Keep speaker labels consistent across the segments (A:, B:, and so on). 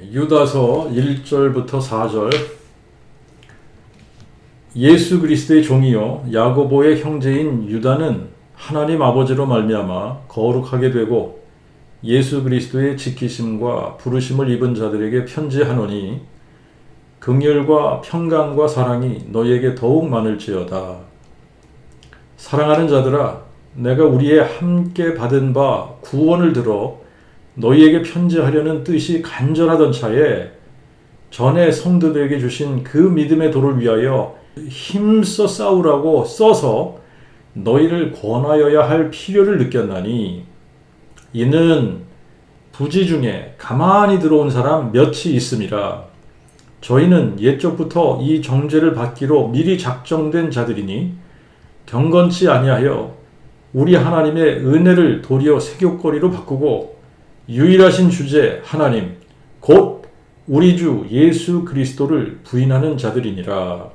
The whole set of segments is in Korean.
A: 유다서 1절부터 4절. 예수 그리스도의 종이요 야고보의 형제인 유다는 하나님 아버지로 말미암아 거룩하게 되고 예수 그리스도의 지키심과 부르심을 입은 자들에게 편지하노니 긍휼과 평강과 사랑이 너희에게 더욱 많을지어다. 사랑하는 자들아, 내가 우리의 함께 받은 바 구원을 들어 너희에게 편지하려는 뜻이 간절하던 차에 전에 성도들에게 주신 그 믿음의 도를 위하여 힘써 싸우라고 써서 너희를 권하여야 할 필요를 느꼈나니, 이는 부지 중에 가만히 들어온 사람 몇이 있음이라. 저희는 옛적부터 이 정죄를 받기로 미리 작정된 자들이니 경건치 아니하여 우리 하나님의 은혜를 도리어 세귑거리로 바꾸고 유일하신 주제 하나님 곧 우리 주 예수 그리스도를 부인하는 자들이니라.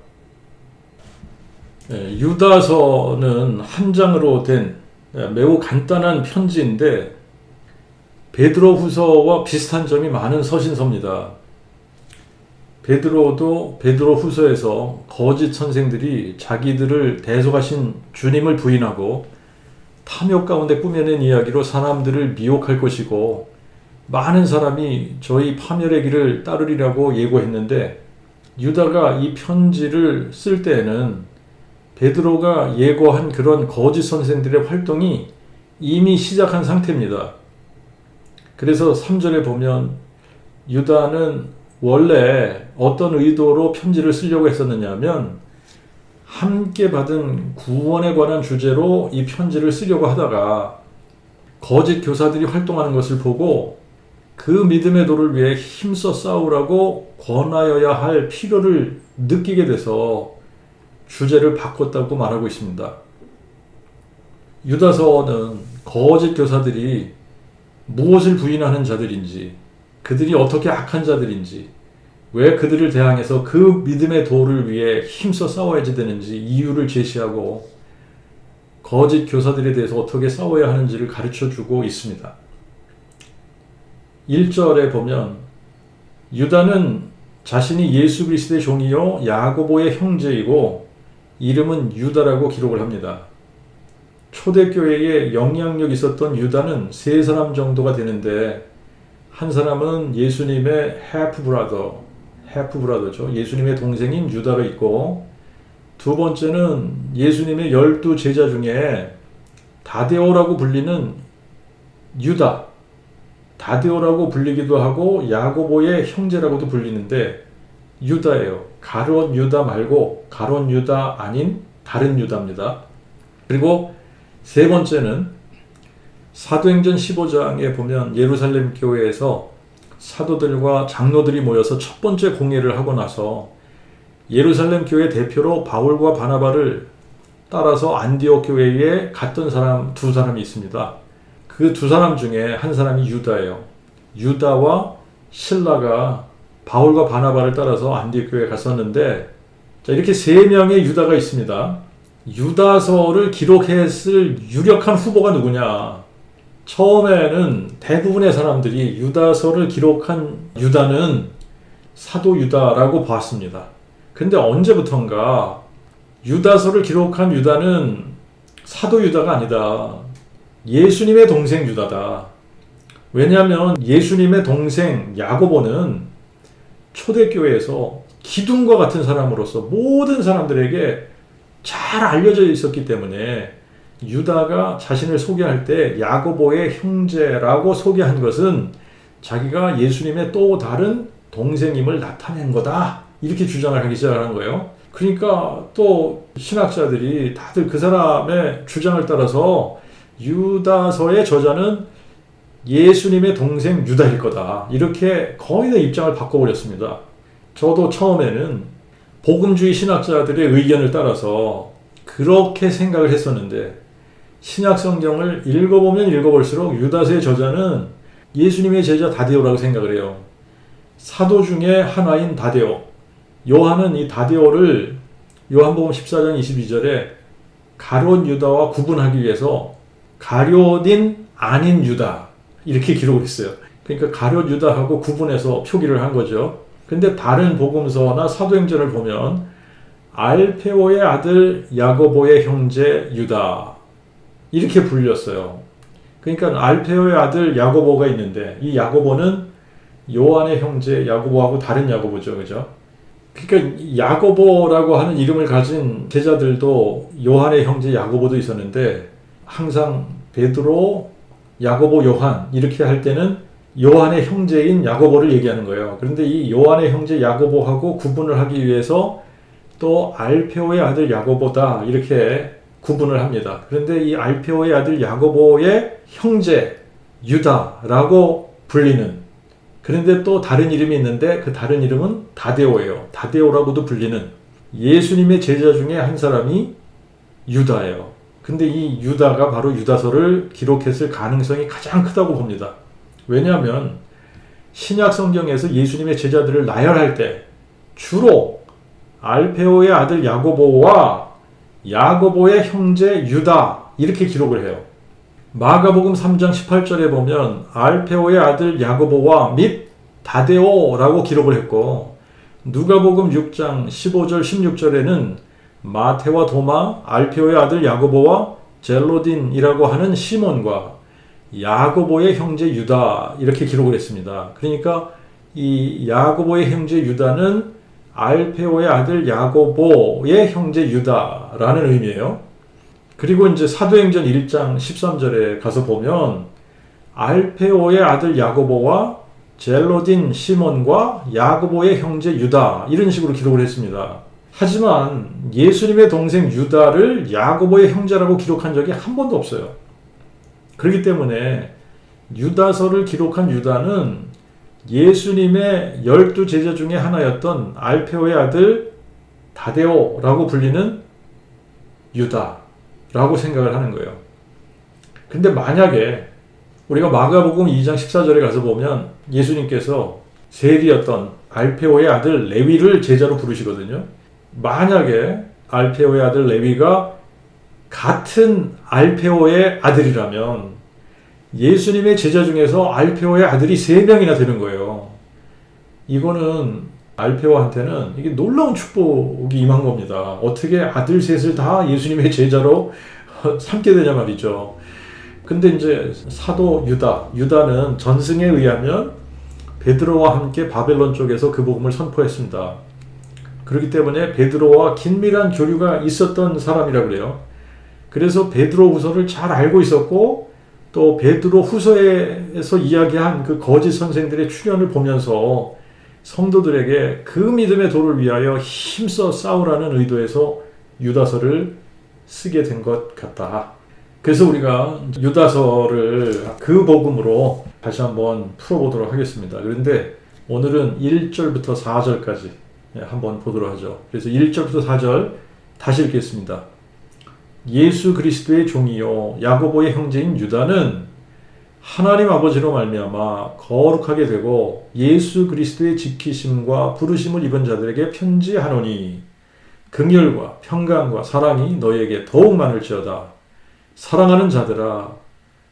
A: 유다서는 한 장으로 된 매우 간단한 편지인데 베드로후서와 비슷한 점이 많은 서신서입니다. 베드로도 베드로후서에서 거짓 선생들이 자기들을 대속하신 주님을 부인하고 탐욕 가운데 꾸며낸 이야기로 사람들을 미혹할 것이고 많은 사람이 저희 파멸의 길을 따르리라고 예고했는데, 유다가 이 편지를 쓸 때에는 베드로가 예고한 그런 거짓 선생들의 활동이 이미 시작한 상태입니다. 그래서 3절에 보면 유다는 원래 어떤 의도로 편지를 쓰려고 했었느냐 하면 함께 받은 구원에 관한 주제로 이 편지를 쓰려고 하다가 거짓 교사들이 활동하는 것을 보고 그 믿음의 도를 위해 힘써 싸우라고 권하여야 할 필요를 느끼게 돼서 주제를 바꿨다고 말하고 있습니다. 유다서는 거짓 교사들이 무엇을 부인하는 자들인지, 그들이 어떻게 악한 자들인지, 왜 그들을 대항해서 그 믿음의 도를 위해 힘써 싸워야지 되는지 이유를 제시하고 거짓 교사들에 대해서 어떻게 싸워야 하는지를 가르쳐주고 있습니다. 1절에 보면 유다는 자신이 예수 그리스도의 종이요 야고보의 형제이고 이름은 유다라고 기록을 합니다. 초대교회에 영향력 있었던 유다는 세 사람 정도가 되는데, 한 사람은 예수님의 해프브라더죠. 예수님의 동생인 유다가 있고, 두 번째는 예수님의 12 제자 중에 다데오라고 불리는 유다, 다데오라고 불리기도 하고 야고보의 형제라고도 불리는데 유다예요. 가룟 유다 말고 가룟 유다 아닌 다른 유다입니다. 그리고 세 번째는 사도행전 15장에 보면 예루살렘 교회에서 사도들과 장로들이 모여서 첫 번째 공회를 하고 나서 예루살렘 교회 대표로 바울과 바나바를 따라서 안디옥 교회에 갔던 사람 두 사람이 있습니다. 그 두 사람 중에 한 사람이 유다예요. 유다와 실라가 바울과 바나바를 따라서 안디옥 교회에 갔었는데, 자, 이렇게 세 명의 유다가 있습니다. 유다서를 기록했을 유력한 후보가 누구냐? 처음에는 대부분의 사람들이 유다서를 기록한 유다는 사도 유다라고 봤습니다. 근데 언제부턴가 유다서를 기록한 유다는 사도 유다가 아니다. 예수님의 동생 유다다. 왜냐하면 예수님의 동생 야고보는 초대교회에서 기둥과 같은 사람으로서 모든 사람들에게 잘 알려져 있었기 때문에 유다가 자신을 소개할 때 야고보의 형제라고 소개한 것은 자기가 예수님의 또 다른 동생임을 나타낸 거다, 이렇게 주장을 하기 시작한 거예요. 그러니까 또 신학자들이 다들 그 사람의 주장을 따라서 유다서의 저자는 예수님의 동생 유다일 거다, 이렇게 거의 다 입장을 바꿔버렸습니다. 저도 처음에는 복음주의 신학자들의 의견을 따라서 그렇게 생각을 했었는데, 신약 성경을 읽어보면 읽어볼수록 유다서의 저자는 예수님의 제자 다데오라고 생각을 해요. 사도 중에 하나인 다데오. 요한은 이 다데오를 요한복음 14장 22절에 가룟 유다와 구분하기 위해서 가룟인 아닌 유다, 이렇게 기록을 했어요. 그러니까 가룟 유다하고 구분해서 표기를 한 거죠. 근데 다른 복음서나 사도행전을 보면 알페오의 아들 야고보의 형제 유다 이렇게 불렸어요. 그러니까 알페오의 아들 야고보가 있는데 이 야고보는 요한의 형제 야고보하고 다른 야고보죠. 그죠? 그러니까 야고보라고 하는 이름을 가진 제자들도 요한의 형제 야고보도 있었는데 항상 베드로, 야고보, 요한 이렇게 할 때는 요한의 형제인 야고보를 얘기하는 거예요. 그런데 이 요한의 형제 야고보하고 구분을 하기 위해서 또 알페오의 아들 야고보다 이렇게 구분을 합니다. 그런데 이 알페오의 아들 야고보의 형제 유다라고 불리는, 그런데 또 다른 이름이 있는데 그 다른 이름은 다데오예요. 다데오라고도 불리는 예수님의 제자 중에 한 사람이 유다예요. 근데 이 유다가 바로 유다서를 기록했을 가능성이 가장 크다고 봅니다. 왜냐하면 신약 성경에서 예수님의 제자들을 나열할 때 주로 알페오의 아들 야고보와 야고보의 형제 유다 이렇게 기록을 해요. 마가복음 3장 18절에 보면 알페오의 아들 야고보와 및 다데오라고 기록을 했고, 누가복음 6장 15절 16절에는 마테와 도마, 알페오의 아들 야고보와 젤로딘이라고 하는 시몬과 야고보의 형제 유다 이렇게 기록을 했습니다. 그러니까 이 야고보의 형제 유다는 알페오의 아들 야고보의 형제 유다라는 의미예요. 그리고 이제 사도행전 1장 13절에 가서 보면 알페오의 아들 야고보와 젤로딘 시몬과 야고보의 형제 유다 이런 식으로 기록을 했습니다. 하지만 예수님의 동생 유다를 야고보의 형제라고 기록한 적이 한 번도 없어요. 그렇기 때문에 유다서를 기록한 유다는 예수님의 12제자 중에 하나였던 알페오의 아들 다데오라고 불리는 유다라고 생각을 하는 거예요. 근데 만약에 우리가 마가복음 2장 14절에 가서 보면 예수님께서 세리였던 알페오의 아들 레위를 제자로 부르시거든요. 만약에 알페오의 아들 레위가 같은 알페오의 아들이라면 예수님의 제자 중에서 알페오의 아들이 3명이나 되는 거예요. 이거는 알페오한테는 이게 놀라운 축복이 임한 겁니다. 어떻게 아들 셋을 다 예수님의 제자로 삼게 되냐 말이죠. 근데 이제 사도 유다는 전승에 의하면 베드로와 함께 바벨론 쪽에서 그 복음을 선포했습니다. 그렇기 때문에 베드로와 긴밀한 교류가 있었던 사람이라고 그래요. 그래서 베드로 후서를 잘 알고 있었고, 또 베드로 후서에서 이야기한 그 거짓 선생들의 출현을 보면서 성도들에게 그 믿음의 도를 위하여 힘써 싸우라는 의도에서 유다서를 쓰게 된 것 같다. 그래서 우리가 유다서를 그 복음으로 다시 한번 풀어보도록 하겠습니다. 그런데 오늘은 1절부터 4절까지 한번 보도록 하죠. 그래서 1절부터 4절 다시 읽겠습니다. 예수 그리스도의 종이요 야고보의 형제인 유다는 하나님 아버지로 말미암아 거룩하게 되고 예수 그리스도의 지키심과 부르심을 입은 자들에게 편지하노니 긍휼과 평강과 사랑이 너희에게 더욱 많을지어다. 사랑하는 자들아,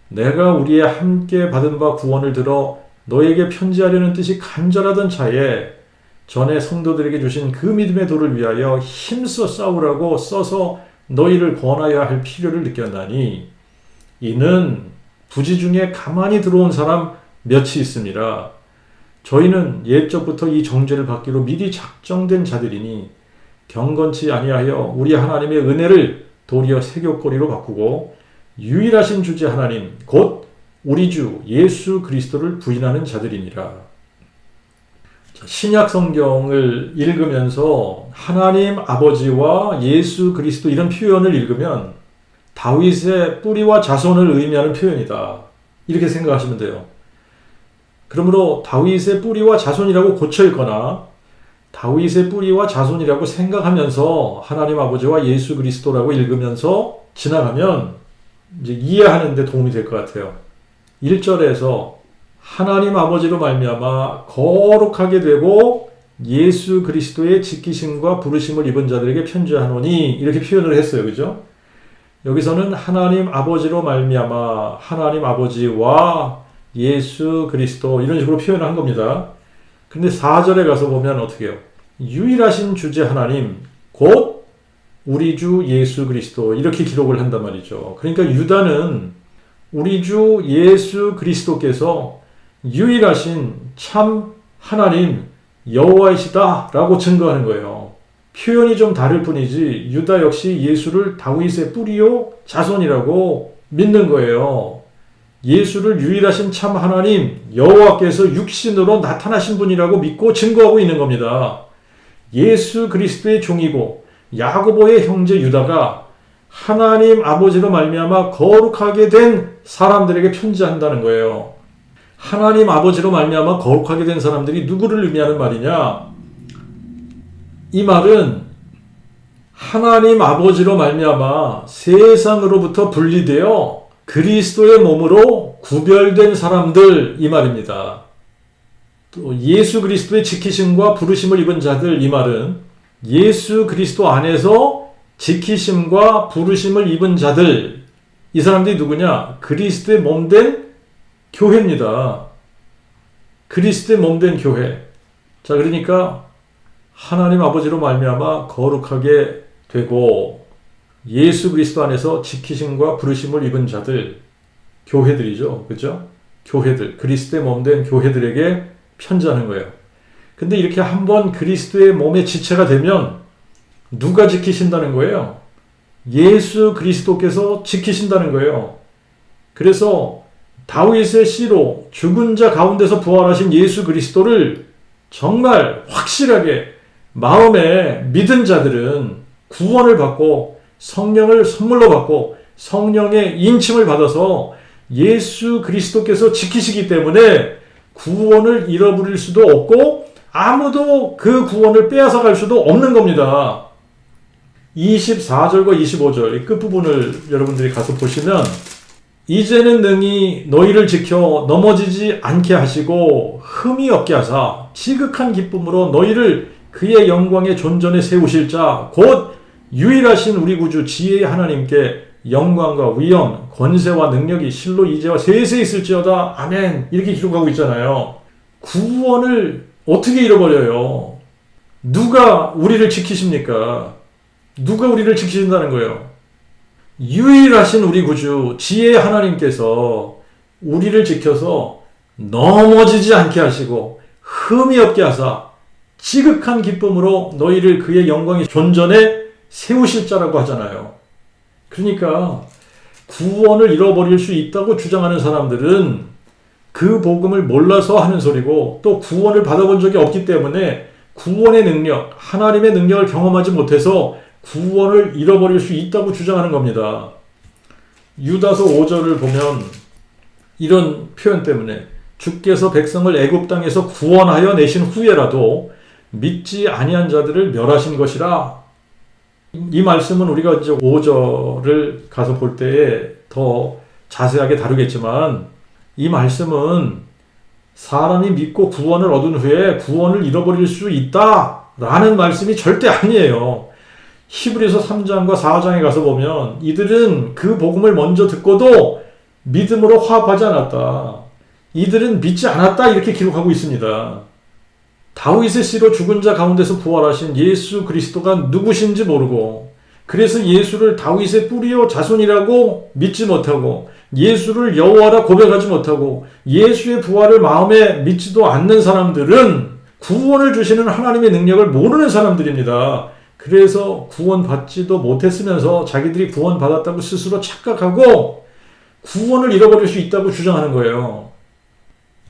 A: 내가 우리의 함께 받은 바 구원을 들어 너희에게 편지하려는 뜻이 간절하던 차에 전에 성도들에게 주신 그 믿음의 도를 위하여 힘써 싸우라고 써서 너희를 권하여야 할 필요를 느꼈나니 이는 부지 중에 가만히 들어온 사람 몇이 있습니다. 저희는 옛적부터 이 정죄를 받기로 미리 작정된 자들이니 경건치 아니하여 우리 하나님의 은혜를 도리어 세교거리로 바꾸고 유일하신 주제 하나님 곧 우리 주 예수 그리스도를 부인하는 자들이니라. 신약 성경을 읽으면서 하나님 아버지와 예수 그리스도 이런 표현을 읽으면 다윗의 뿌리와 자손을 의미하는 표현이다. 이렇게 생각하시면 돼요. 그러므로 다윗의 뿌리와 자손이라고 고쳐 읽거나 다윗의 뿌리와 자손이라고 생각하면서 하나님 아버지와 예수 그리스도라고 읽으면서 지나가면 이제 이해하는 데 도움이 될 것 같아요. 1절에서 하나님 아버지로 말미암아 거룩하게 되고 예수 그리스도의 지키심과 부르심을 입은 자들에게 편지하노니 이렇게 표현을 했어요. 그죠? 여기서는 하나님 아버지로 말미암아 하나님 아버지와 예수 그리스도 이런 식으로 표현을 한 겁니다. 근데 4절에 가서 보면 어떻게 해요? 유일하신 주제 하나님 곧 우리 주 예수 그리스도 이렇게 기록을 한단 말이죠. 그러니까 유다는 우리 주 예수 그리스도께서 유일하신 참 하나님 여호와이시다라고 증거하는 거예요. 표현이 좀 다를 뿐이지 유다 역시 예수를 다윗의 뿌리요 자손이라고 믿는 거예요. 예수를 유일하신 참 하나님 여호와께서 육신으로 나타나신 분이라고 믿고 증거하고 있는 겁니다. 예수 그리스도의 종이고 야고보의 형제 유다가 하나님 아버지로 말미암아 거룩하게 된 사람들에게 편지한다는 거예요. 하나님 아버지로 말미암아 거룩하게 된 사람들이 누구를 의미하는 말이냐? 이 말은 하나님 아버지로 말미암아 세상으로부터 분리되어 그리스도의 몸으로 구별된 사람들 이 말입니다. 또 예수 그리스도의 지키심과 부르심을 입은 자들 이 말은 예수 그리스도 안에서 지키심과 부르심을 입은 자들 이 사람들이 누구냐? 그리스도의 몸된 교회입니다. 그리스도의 몸된 교회. 자, 그러니까 하나님 아버지로 말미암아 거룩하게 되고 예수 그리스도 안에서 지키심과 부르심을 입은 자들, 교회들이죠. 그죠? 교회들, 그리스도의 몸된 교회들에게 편지하는 거예요. 근데 이렇게 한번 그리스도의 몸의 지체가 되면 누가 지키신다는 거예요? 예수 그리스도께서 지키신다는 거예요. 그래서 다윗의 씨로 죽은 자 가운데서 부활하신 예수 그리스도를 정말 확실하게 마음에 믿은 자들은 구원을 받고 성령을 선물로 받고 성령의 인침을 받아서 예수 그리스도께서 지키시기 때문에 구원을 잃어버릴 수도 없고 아무도 그 구원을 빼앗아 갈 수도 없는 겁니다. 24절과 25절 이 끝부분을 여러분들이 가서 보시면 이제는 능히 너희를 지켜 넘어지지 않게 하시고 흠이 없게 하사 지극한 기쁨으로 너희를 그의 영광의 존전에 세우실 자 곧 유일하신 우리 구주 지혜의 하나님께 영광과 위엄, 권세와 능력이 실로 이제와 세세 있을지어다. 아멘. 이렇게 기록하고 있잖아요. 구원을 어떻게 잃어버려요? 누가 우리를 지키십니까? 누가 우리를 지키신다는 거예요? 유일하신 우리 구주 지혜의 하나님께서 우리를 지켜서 넘어지지 않게 하시고 흠이 없게 하사 지극한 기쁨으로 너희를 그의 영광의 존전에 세우실 자라고 하잖아요. 그러니까 구원을 잃어버릴 수 있다고 주장하는 사람들은 그 복음을 몰라서 하는 소리고 또 구원을 받아본 적이 없기 때문에 구원의 능력, 하나님의 능력을 경험하지 못해서 구원을 잃어버릴 수 있다고 주장하는 겁니다. 유다서 5절을 보면 이런 표현 때문에 주께서 백성을 애굽 땅에서 구원하여 내신 후에라도 믿지 아니한 자들을 멸하신 것이라. 이 말씀은 우리가 이제 5절을 가서 볼 때에 더 자세하게 다루겠지만 이 말씀은 사람이 믿고 구원을 얻은 후에 구원을 잃어버릴 수 있다라는 말씀이 절대 아니에요. 히브리서 3장과 4장에 가서 보면 이들은 그 복음을 먼저 듣고도 믿음으로 화합하지 않았다. 이들은 믿지 않았다 이렇게 기록하고 있습니다. 다윗의 씨로 죽은 자 가운데서 부활하신 예수 그리스도가 누구신지 모르고 그래서 예수를 다윗의 뿌리요 자손이라고 믿지 못하고 예수를 여호와라 고백하지 못하고 예수의 부활을 마음에 믿지도 않는 사람들은 구원을 주시는 하나님의 능력을 모르는 사람들입니다. 그래서 구원받지도 못했으면서 자기들이 구원받았다고 스스로 착각하고 구원을 잃어버릴 수 있다고 주장하는 거예요.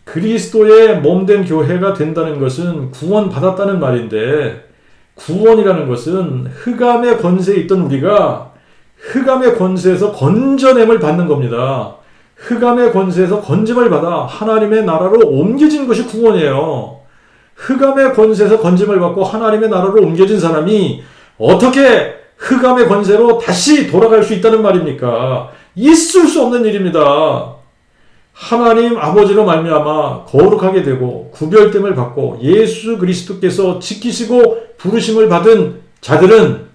A: 그리스도의 몸된 교회가 된다는 것은 구원받았다는 말인데 구원이라는 것은 흑암의 권세에 있던 우리가 흑암의 권세에서 건져냄을 받는 겁니다. 흑암의 권세에서 건짐을 받아 하나님의 나라로 옮겨진 것이 구원이에요. 흑암의 권세에서 건짐을 받고 하나님의 나라로 옮겨진 사람이 어떻게 흑암의 권세로 다시 돌아갈 수 있다는 말입니까? 있을 수 없는 일입니다. 하나님 아버지로 말미암아 거룩하게 되고 구별됨을 받고 예수 그리스도께서 지키시고 부르심을 받은 자들은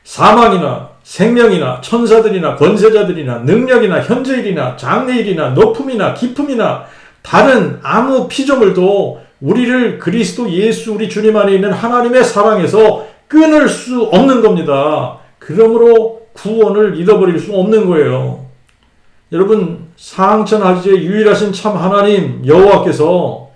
A: 사망이나 생명이나 천사들이나 권세자들이나 능력이나 현재일이나 장래일이나 높음이나 깊음이나 다른 아무 피조물도 우리를 그리스도 예수 우리 주님 안에 있는 하나님의 사랑에서 끊을 수 없는 겁니다. 그러므로 구원을 잃어버릴 수 없는 거예요. 여러분, 상천하지의 유일하신 참 하나님 여호와께서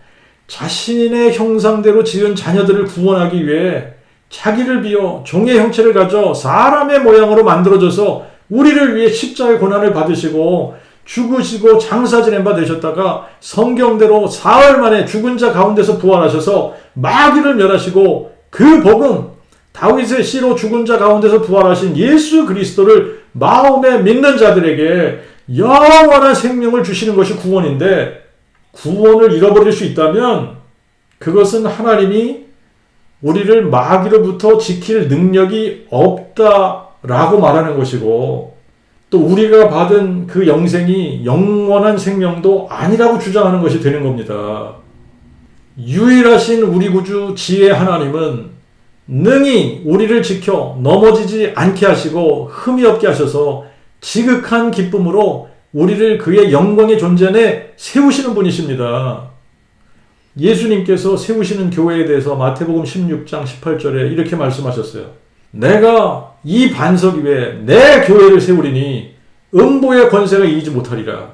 A: 자신의 형상대로 지은 자녀들을 구원하기 위해 자기를 비워 종의 형체를 가져 사람의 모양으로 만들어져서 우리를 위해 십자가의 고난을 받으시고 죽으시고 장사 지낸 바 되셨다가 성경대로 사흘 만에 죽은 자 가운데서 부활하셔서 마귀를 멸하시고 그 복음, 다윗의 씨로 죽은 자 가운데서 부활하신 예수 그리스도를 마음에 믿는 자들에게 영원한 생명을 주시는 것이 구원인데, 구원을 잃어버릴 수 있다면 그것은 하나님이 우리를 마귀로부터 지킬 능력이 없다라고 말하는 것이고, 또 우리가 받은 그 영생이 영원한 생명도 아니라고 주장하는 것이 되는 겁니다. 유일하신 우리 구주 지혜 하나님은 능히 우리를 지켜 넘어지지 않게 하시고 흠이 없게 하셔서 지극한 기쁨으로 우리를 그의 영광의 존재 안에 세우시는 분이십니다. 예수님께서 세우시는 교회에 대해서 마태복음 16장 18절에 이렇게 말씀하셨어요. 내가 이 반석 위에 내 교회를 세우리니 음보의 권세가 이기지 못하리라.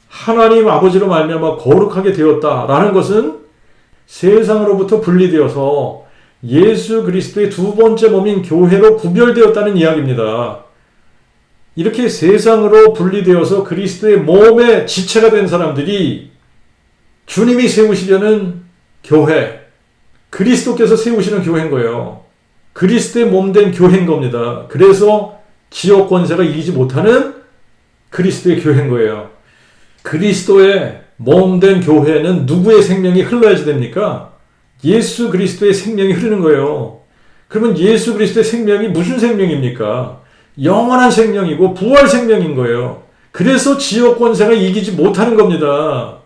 A: 하나님 아버지로 말미암아 거룩하게 되었다라는 것은 세상으로부터 분리되어서 예수 그리스도의 두 번째 몸인 교회로 구별되었다는 이야기입니다. 이렇게 세상으로 분리되어서 그리스도의 몸의 지체가 된 사람들이 주님이 세우시려는 교회, 그리스도께서 세우시는 교회인 거예요. 그리스도의 몸된 교회인 겁니다. 그래서 지옥 권세가 이기지 못하는 그리스도의 교회인 거예요. 그리스도의 몸된 교회는 누구의 생명이 흘러야지 됩니까? 예수 그리스도의 생명이 흐르는 거예요. 그러면 예수 그리스도의 생명이 무슨 생명입니까? 영원한 생명이고 부활 생명인 거예요. 그래서 지옥 권세가 이기지 못하는 겁니다.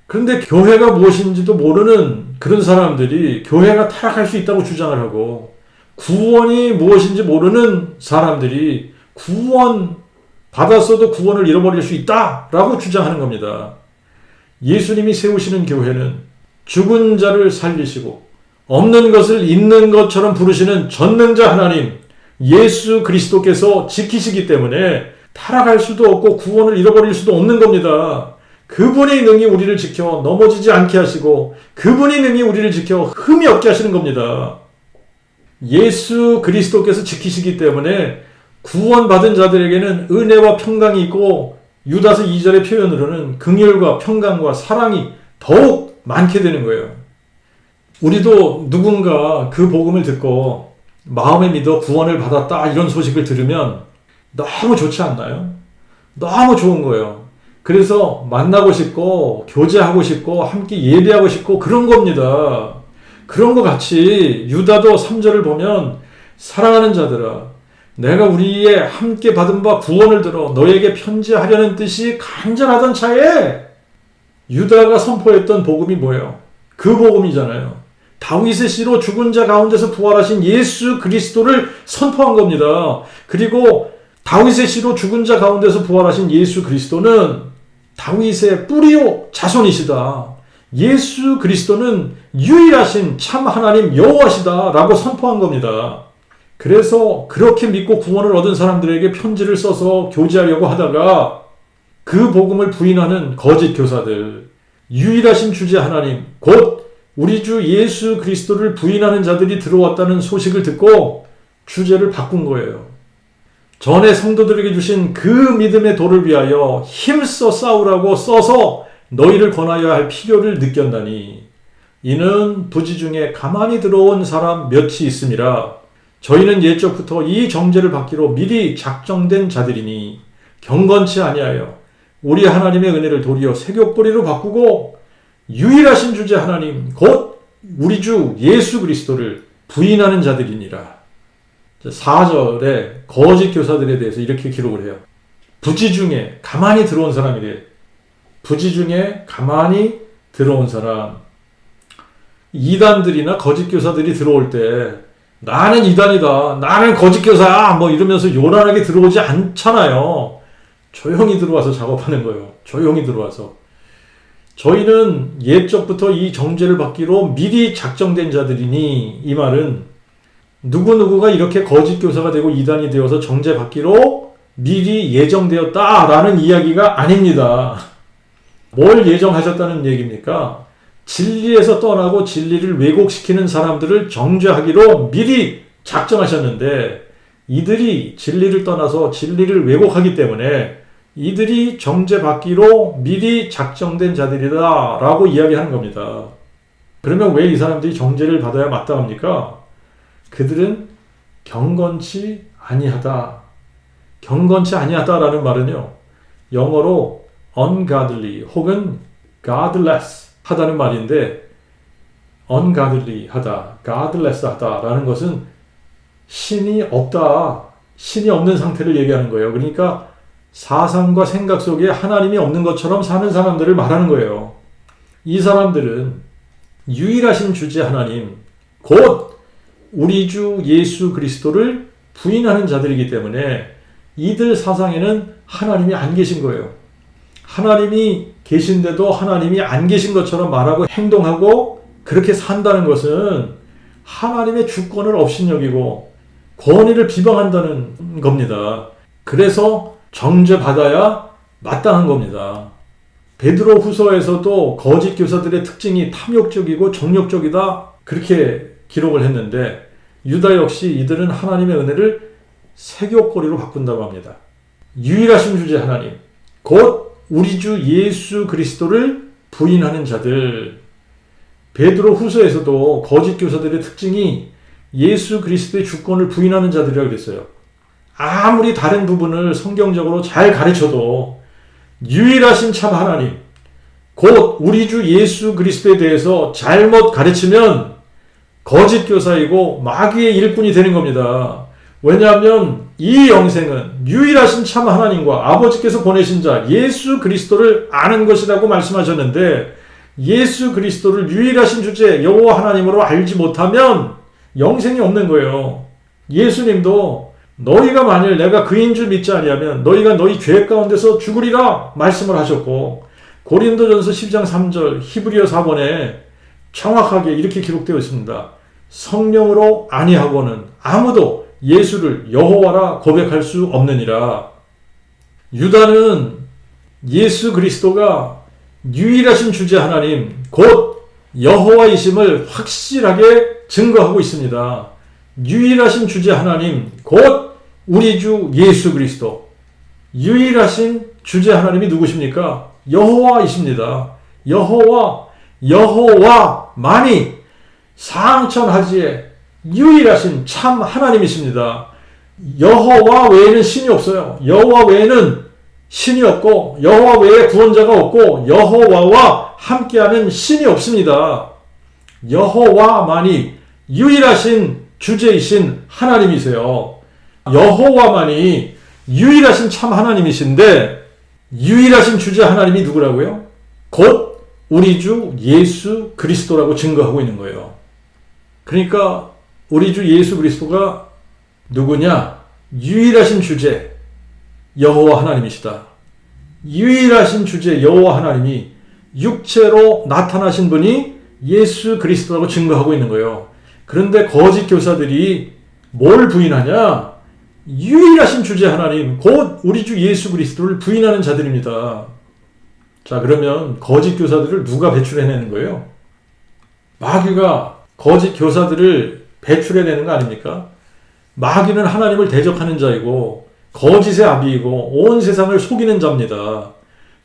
A: 그런데 교회가 무엇인지도 모르는 그런 사람들이 교회가 타락할 수 있다고 주장을 하고, 구원이 무엇인지 모르는 사람들이 구원 받았어도 구원을 잃어버릴 수 있다라고 주장하는 겁니다. 예수님이 세우시는 교회는 죽은 자를 살리시고 없는 것을 있는 것처럼 부르시는 전능자 하나님 예수 그리스도께서 지키시기 때문에 타락할 수도 없고 구원을 잃어버릴 수도 없는 겁니다. 그분이 능히 우리를 지켜 넘어지지 않게 하시고 그분이 능히 우리를 지켜 흠이 없게 하시는 겁니다. 예수 그리스도께서 지키시기 때문에 구원받은 자들에게는 은혜와 평강이 있고, 유다서 2절의 표현으로는 긍휼과 평강과 사랑이 더욱 많게 되는 거예요. 우리도 누군가 그 복음을 듣고 마음에 믿어 구원을 받았다 이런 소식을 들으면 너무 좋지 않나요? 너무 좋은 거예요. 그래서 만나고 싶고 교제하고 싶고 함께 예배하고 싶고 그런 겁니다. 그런 것 같이 유다도 3절을 보면 사랑하는 자들아 내가 우리의 함께 받은 바 구원을 들어 너에게 편지하려는 뜻이 간절하던 차에, 유다가 선포했던 복음이 뭐예요? 그 복음이잖아요. 다윗의 씨로 죽은 자 가운데서 부활하신 예수 그리스도를 선포한 겁니다. 그리고 다윗의 씨로 죽은 자 가운데서 부활하신 예수 그리스도는 다윗의 뿌리요 자손이시다. 예수 그리스도는 유일하신 참 하나님 여호와시다 라고 선포한 겁니다. 그래서 그렇게 믿고 구원을 얻은 사람들에게 편지를 써서 교제하려고 하다가 그 복음을 부인하는 거짓 교사들, 유일하신 주제 하나님, 곧 우리 주 예수 그리스도를 부인하는 자들이 들어왔다는 소식을 듣고 주제를 바꾼 거예요. 전에 성도들에게 주신 그 믿음의 도를 위하여 힘써 싸우라고 써서 너희를 권하여야 할 필요를 느꼈나니 이는 부지 중에 가만히 들어온 사람 몇이 있음이라. 저희는 옛적부터 이 정죄를 받기로 미리 작정된 자들이니 경건치 아니하여 우리 하나님의 은혜를 도리어 세격보리로 바꾸고 유일하신 주제 하나님 곧 우리 주 예수 그리스도를 부인하는 자들이니라. 4절에 거짓 교사들에 대해서 이렇게 기록을 해요. 부지 중에 가만히 들어온 사람이래. 부지 중에 가만히 들어온 사람. 이단들이나 거짓 교사들이 들어올 때 나는 이단이다, 나는 거짓 교사야 뭐 이러면서 요란하게 들어오지 않잖아요. 조용히 들어와서 작업하는 거예요. 조용히 들어와서. 저희는 옛적부터 이 정죄를 받기로 미리 작정된 자들이니, 이 말은 누구누구가 이렇게 거짓 교사가 되고 이단이 되어서 정죄 받기로 미리 예정되었다라는 이야기가 아닙니다. 뭘 예정하셨다는 얘기입니까? 진리에서 떠나고 진리를 왜곡시키는 사람들을 정죄하기로 미리 작정하셨는데, 이들이 진리를 떠나서 진리를 왜곡하기 때문에 이들이 정죄받기로 미리 작정된 자들이다 라고 이야기하는 겁니다. 그러면 왜 이 사람들이 정죄를 받아야 마땅합니까? 그들은 경건치 아니하다. 경건치 아니하다라는 말은요, 영어로 ungodly 혹은 godless 하다는 말인데, ungodly 하다, godless 하다라는 것은 신이 없다, 신이 없는 상태를 얘기하는 거예요. 그러니까 사상과 생각 속에 하나님이 없는 것처럼 사는 사람들을 말하는 거예요. 이 사람들은 유일하신 주제 하나님, 곧 우리 주 예수 그리스도를 부인하는 자들이기 때문에 이들 사상에는 하나님이 안 계신 거예요. 하나님이 계신데도 하나님이 안 계신 것처럼 말하고 행동하고 그렇게 산다는 것은 하나님의 주권을 업신여기고 권위를 비방한다는 겁니다. 그래서 정죄받아야 마땅한 겁니다. 베드로 후서에서도 거짓 교사들의 특징이 탐욕적이고 정욕적이다 그렇게 기록을 했는데, 유다 역시 이들은 하나님의 은혜를 색욕거리로 바꾼다고 합니다. 유일하신 주제 하나님, 곧 우리 주 예수 그리스도를 부인하는 자들. 베드로 후서에서도 거짓 교사들의 특징이 예수 그리스도의 주권을 부인하는 자들이라고 그랬어요. 아무리 다른 부분을 성경적으로 잘 가르쳐도 유일하신 참 하나님, 곧 우리 주 예수 그리스도에 대해서 잘못 가르치면 거짓 교사이고 마귀의 일꾼이 되는 겁니다. 왜냐하면 이 영생은 유일하신 참 하나님과 아버지께서 보내신 자 예수 그리스도를 아는 것이라고 말씀하셨는데, 예수 그리스도를 유일하신 주제 여호와 하나님으로 알지 못하면 영생이 없는 거예요. 예수님도 너희가 만일 내가 그인 줄 믿지 아니하면 너희가 너희 죄 가운데서 죽으리라 말씀을 하셨고, 고린도전서 10장 3절 히브리어 4번에 정확하게 이렇게 기록되어 있습니다. 성령으로 아니하고는 아무도 예수를 여호와라 고백할 수 없느니라. 유다는 예수 그리스도가 유일하신 주제 하나님, 곧 여호와이심을 확실하게 증거하고 있습니다. 유일하신 주제 하나님, 곧 우리 주 예수 그리스도. 유일하신 주제 하나님이 누구십니까? 여호와이십니다. 여호와만이 상천하지에 유일하신 참 하나님이십니다. 여호와 외에는 신이 없어요. 여호와 외에는 신이 없고, 여호와 외에 구원자가 없고, 여호와와 함께하는 신이 없습니다. 여호와만이 유일하신 주제이신 하나님이세요. 여호와만이 유일하신 참 하나님이신데, 유일하신 주제 하나님이 누구라고요? 곧 우리 주 예수 그리스도라고 증거하고 있는 거예요. 그러니까 우리 주 예수 그리스도가 누구냐? 유일하신 주제 여호와 하나님이시다. 유일하신 주제 여호와 하나님이 육체로 나타나신 분이 예수 그리스도라고 증거하고 있는 거예요. 그런데 거짓 교사들이 뭘 부인하냐? 유일하신 주제 하나님, 곧 우리 주 예수 그리스도를 부인하는 자들입니다. 자, 그러면 거짓 교사들을 누가 배출해내는 거예요? 마귀가 거짓 교사들을 배출해내는 거 아닙니까? 마귀는 하나님을 대적하는 자이고 거짓의 아비이고 온 세상을 속이는 자입니다.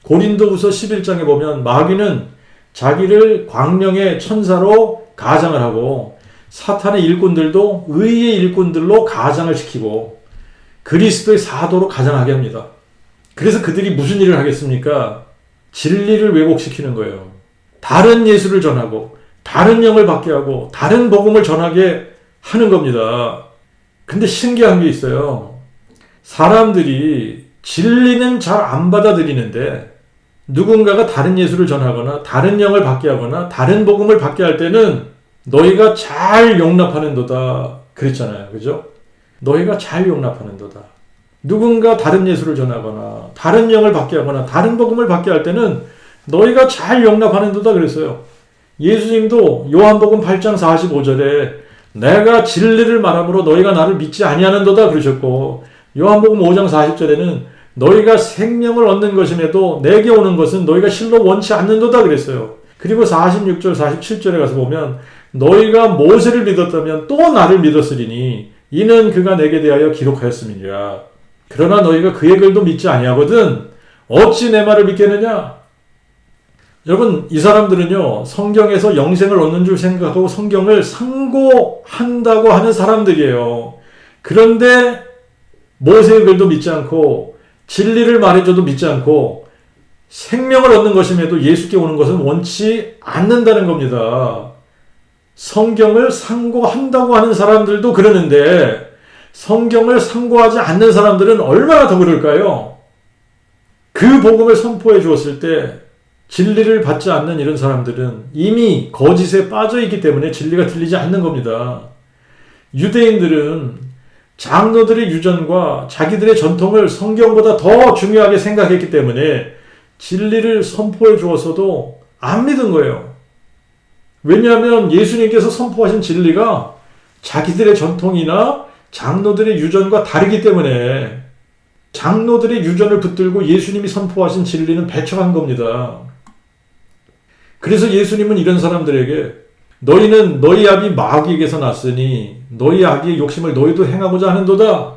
A: 고린도후서 11장에 보면 마귀는 자기를 광명의 천사로 가장을 하고 사탄의 일꾼들도 의의 일꾼들로 가장을 시키고 그리스도의 사도로 가장하게 합니다. 그래서 그들이 무슨 일을 하겠습니까? 진리를 왜곡시키는 거예요. 다른 예수를 전하고 다른 영을 받게 하고 다른 복음을 전하게 하는 겁니다. 근데 신기한 게 있어요. 사람들이 진리는 잘 안 받아들이는데 누군가가 다른 예수를 전하거나 다른 영을 받게 하거나 다른 복음을 받게 할 때는 너희가 잘 용납하는도다 그랬잖아요. 그죠? 너희가 잘 용납하는도다. 누군가 다른 예수를 전하거나 다른 영을 받게 하거나 다른 복음을 받게 할 때는 너희가 잘 용납하는도다 그랬어요. 예수님도 요한복음 8장 45절에 내가 진리를 말함으로 너희가 나를 믿지 아니하는도다 그러셨고, 요한복음 5장 40절에는 너희가 생명을 얻는 것임에도 내게 오는 것은 너희가 실로 원치 않는도다 그랬어요. 그리고 46절 47절에 가서 보면 너희가 모세를 믿었다면 또 나를 믿었으리니 이는 그가 내게 대하여 기록하였음이니라. 그러나 너희가 그의 글도 믿지 아니하거든 어찌 내 말을 믿겠느냐? 여러분, 이 사람들은요, 성경에서 영생을 얻는 줄 생각하고 성경을 상고한다고 하는 사람들이에요. 그런데 모세의 글도 믿지 않고 진리를 말해줘도 믿지 않고 생명을 얻는 것임에도 예수께 오는 것은 원치 않는다는 겁니다. 성경을 상고한다고 하는 사람들도 그러는데 성경을 상고하지 않는 사람들은 얼마나 더 그럴까요? 그 복음을 선포해 주었을 때 진리를 받지 않는 이런 사람들은 이미 거짓에 빠져 있기 때문에 진리가 들리지 않는 겁니다. 유대인들은 장로들의 유전과 자기들의 전통을 성경보다 더 중요하게 생각했기 때문에 진리를 선포해 주어서도 안 믿은 거예요. 왜냐하면 예수님께서 선포하신 진리가 자기들의 전통이나 장로들의 유전과 다르기 때문에 장로들의 유전을 붙들고 예수님이 선포하신 진리는 배척한 겁니다. 그래서 예수님은 이런 사람들에게 너희는 너희 아비 마귀에게서 났으니 너희 아비의 욕심을 너희도 행하고자 하는도다.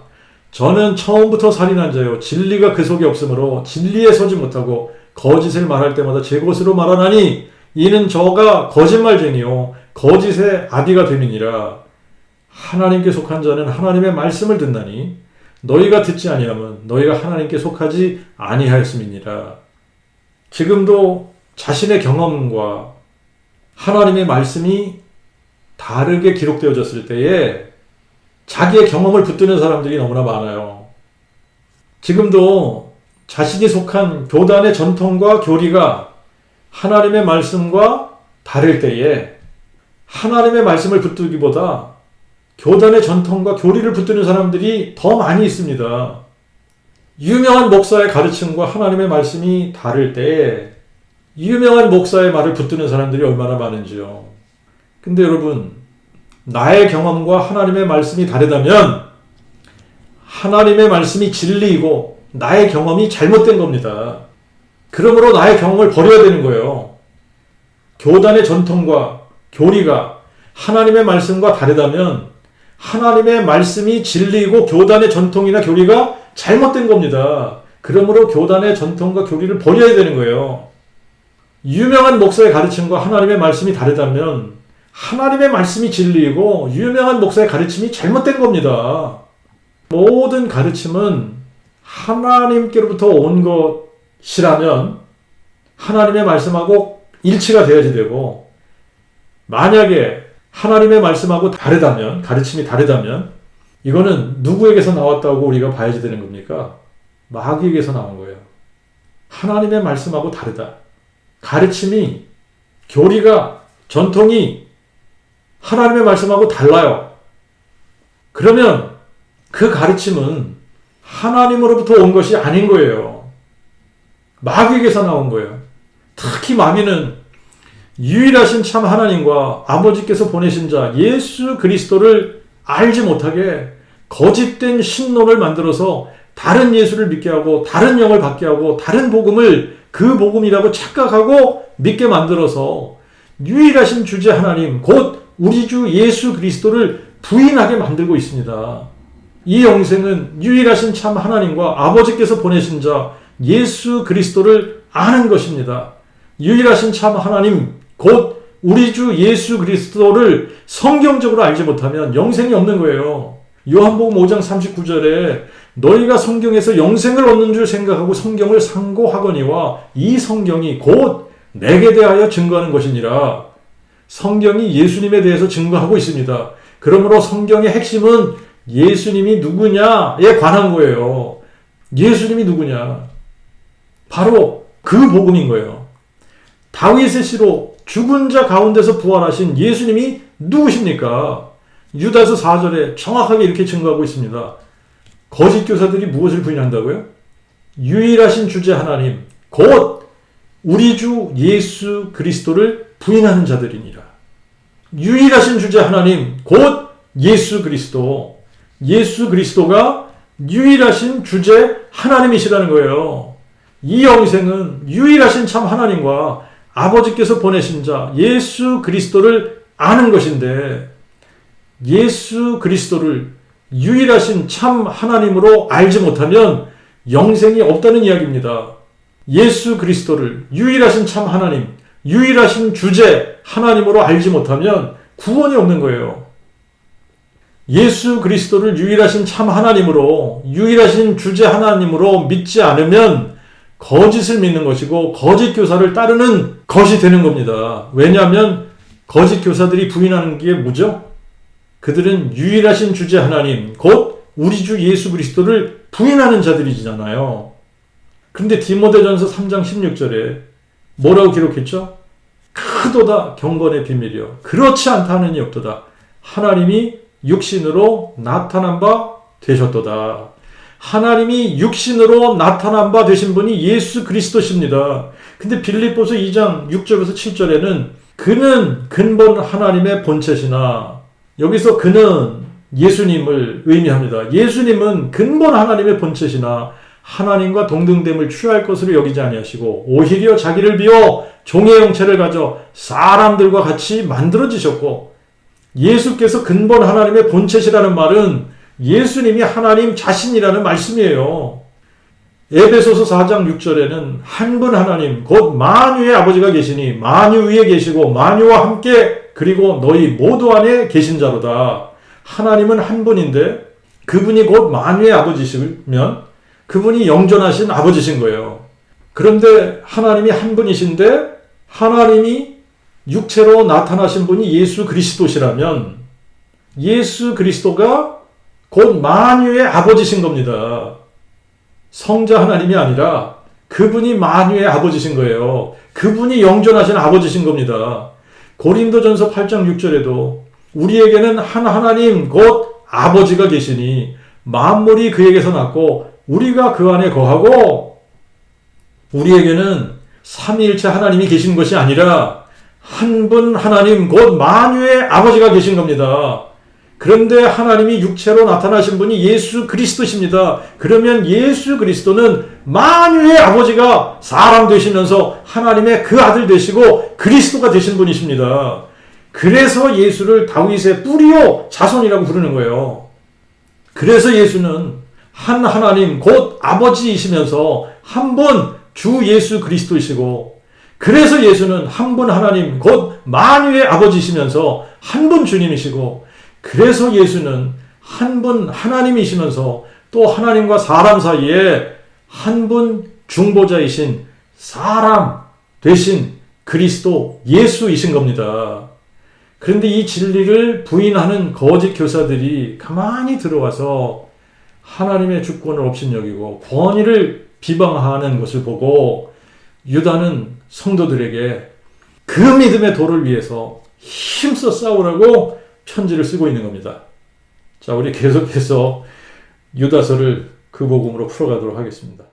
A: 저는 처음부터 살인한 자요 진리가 그 속에 없으므로 진리에 서지 못하고 거짓을 말할 때마다 제 것으로 말하나니 이는 저가 거짓말쟁이요 거짓의 아비가 됨이니라. 하나님께 속한 자는 하나님의 말씀을 듣나니 너희가 듣지 아니하면 너희가 하나님께 속하지 아니하였음이니라. 지금도 자신의 경험과 하나님의 말씀이 다르게 기록되어졌을 때에 자기의 경험을 붙드는 사람들이 너무나 많아요. 지금도 자신이 속한 교단의 전통과 교리가 하나님의 말씀과 다를 때에 하나님의 말씀을 붙들기보다 교단의 전통과 교리를 붙드는 사람들이 더 많이 있습니다. 유명한 목사의 가르침과 하나님의 말씀이 다를 때에 유명한 목사의 말을 붙드는 사람들이 얼마나 많은지요. 근데 여러분, 나의 경험과 하나님의 말씀이 다르다면 하나님의 말씀이 진리이고 나의 경험이 잘못된 겁니다. 그러므로 나의 경험을 버려야 되는 거예요. 교단의 전통과 교리가 하나님의 말씀과 다르다면 하나님의 말씀이 진리이고 교단의 전통이나 교리가 잘못된 겁니다. 그러므로 교단의 전통과 교리를 버려야 되는 거예요. 유명한 목사의 가르침과 하나님의 말씀이 다르다면 하나님의 말씀이 진리이고 유명한 목사의 가르침이 잘못된 겁니다. 모든 가르침은 하나님께로부터 온 것이라면 하나님의 말씀하고 일치가 되어야지 되고, 만약에 하나님의 말씀하고 다르다면, 가르침이 다르다면 이거는 누구에게서 나왔다고 우리가 봐야지 되는 겁니까? 마귀에게서 나온 거예요. 하나님의 말씀하고 다르다. 가르침이, 교리가, 전통이 하나님의 말씀하고 달라요. 그러면 그 가르침은 하나님으로부터 온 것이 아닌 거예요. 마귀에게서 나온 거예요. 특히 마귀는 유일하신 참 하나님과 아버지께서 보내신 자 예수 그리스도를 알지 못하게 거짓된 신론을 만들어서 다른 예수를 믿게 하고 다른 영을 받게 하고 다른 복음을 그 복음이라고 착각하고 믿게 만들어서 유일하신 주제 하나님 곧 우리 주 예수 그리스도를 부인하게 만들고 있습니다. 이 영생은 유일하신 참 하나님과 아버지께서 보내신 자 예수 그리스도를 아는 것입니다. 유일하신 참 하나님 곧 우리 주 예수 그리스도를 성경적으로 알지 못하면 영생이 없는 거예요. 요한복음 5장 39절에 너희가 성경에서 영생을 얻는 줄 생각하고 성경을 상고하거니와 이 성경이 곧 내게 대하여 증거하는 것이니라. 성경이 예수님에 대해서 증거하고 있습니다. 그러므로 성경의 핵심은 예수님이 누구냐에 관한 거예요. 예수님이 누구냐? 바로 그 복음인 거예요. 다윗의 씨로 죽은 자 가운데서 부활하신 예수님이 누구십니까? 유다서 4절에 정확하게 이렇게 증거하고 있습니다. 거짓 교사들이 무엇을 부인한다고요? 유일하신 주제 하나님, 곧 우리 주 예수 그리스도를 부인하는 자들이니라. 유일하신 주제 하나님 곧 예수 그리스도, 예수 그리스도가 유일하신 주제 하나님이시라는 거예요. 이 영생은 유일하신 참 하나님과 아버지께서 보내신 자 예수 그리스도를 아는 것인데, 예수 그리스도를 유일하신 참 하나님으로 알지 못하면 영생이 없다는 이야기입니다. 예수 그리스도를 유일하신 참 하나님, 유일하신 주제 하나님으로 알지 못하면 구원이 없는 거예요. 예수 그리스도를 유일하신 참 하나님으로, 유일하신 주제 하나님으로 믿지 않으면 거짓을 믿는 것이고 거짓 교사를 따르는 것이 되는 겁니다. 왜냐하면 거짓 교사들이 부인하는 게 뭐죠? 그들은 유일하신 주제 하나님, 곧 우리 주 예수 그리스도를 부인하는 자들이잖아요. 그런데 디모데전서 3장 16절에 뭐라고 기록했죠? 크도다 경건의 비밀이요 그렇지 않다 하는 이 없도다. 하나님이 육신으로 나타난 바 되셨도다. 하나님이 육신으로 나타난 바 되신 분이 예수 그리스도십니다. 근데 빌립보서 2장 6절에서 7절에는 그는 근본 하나님의 본체시나, 여기서 그는 예수님을 의미합니다. 예수님은 근본 하나님의 본체시나 하나님과 동등됨을 취할 것으로 여기지 아니하시고 오히려 자기를 비워 종의 형체를 가져 사람들과 같이 만들어지셨고, 예수께서 근본 하나님의 본체시라는 말은 예수님이 하나님 자신이라는 말씀이에요. 에베소서 4장 6절에는 한 분 하나님 곧 만유의 아버지가 계시니 만유 위에 계시고 만유와 함께 그리고 너희 모두 안에 계신 자로다. 하나님은 한 분인데 그분이 곧 만유의 아버지시면 그분이 영존하신 아버지신 거예요. 그런데 하나님이 한 분이신데 하나님이 육체로 나타나신 분이 예수 그리스도시라면 예수 그리스도가 곧 만유의 아버지신 겁니다. 성자 하나님이 아니라 그분이 만유의 아버지신 거예요. 그분이 영존하신 아버지신 겁니다. 고린도전서 8장 6절에도 우리에게는 한 하나님 곧 아버지가 계시니 만물이 그에게서 났고 우리가 그 안에 거하고, 우리에게는 삼위일체 하나님이 계신 것이 아니라 한 분 하나님 곧 만유의 아버지가 계신 겁니다. 그런데 하나님이 육체로 나타나신 분이 예수 그리스도십니다. 그러면 예수 그리스도는 만유의 아버지가 사람 되시면서 하나님의 그 아들 되시고 그리스도가 되신 분이십니다. 그래서 예수를 다윗의 뿌리요 자손이라고 부르는 거예요. 그래서 예수는 한 하나님 곧 아버지이시면서 한 분 주 예수 그리스도이시고, 그래서 예수는 한 분 하나님 곧 만유의 아버지이시면서 한 분 주님이시고, 그래서 예수는 한 분 하나님이시면서 또 하나님과 사람 사이에 한 분 중보자이신 사람 되신 그리스도 예수이신 겁니다. 그런데 이 진리를 부인하는 거짓 교사들이 가만히 들어와서 하나님의 주권을 업신여기고 권위를 비방하는 것을 보고 유다는 성도들에게 그 믿음의 도를 위해서 힘써 싸우라고 편지를 쓰고 있는 겁니다. 자, 우리 계속해서 유다서를 그 복음으로 풀어가도록 하겠습니다.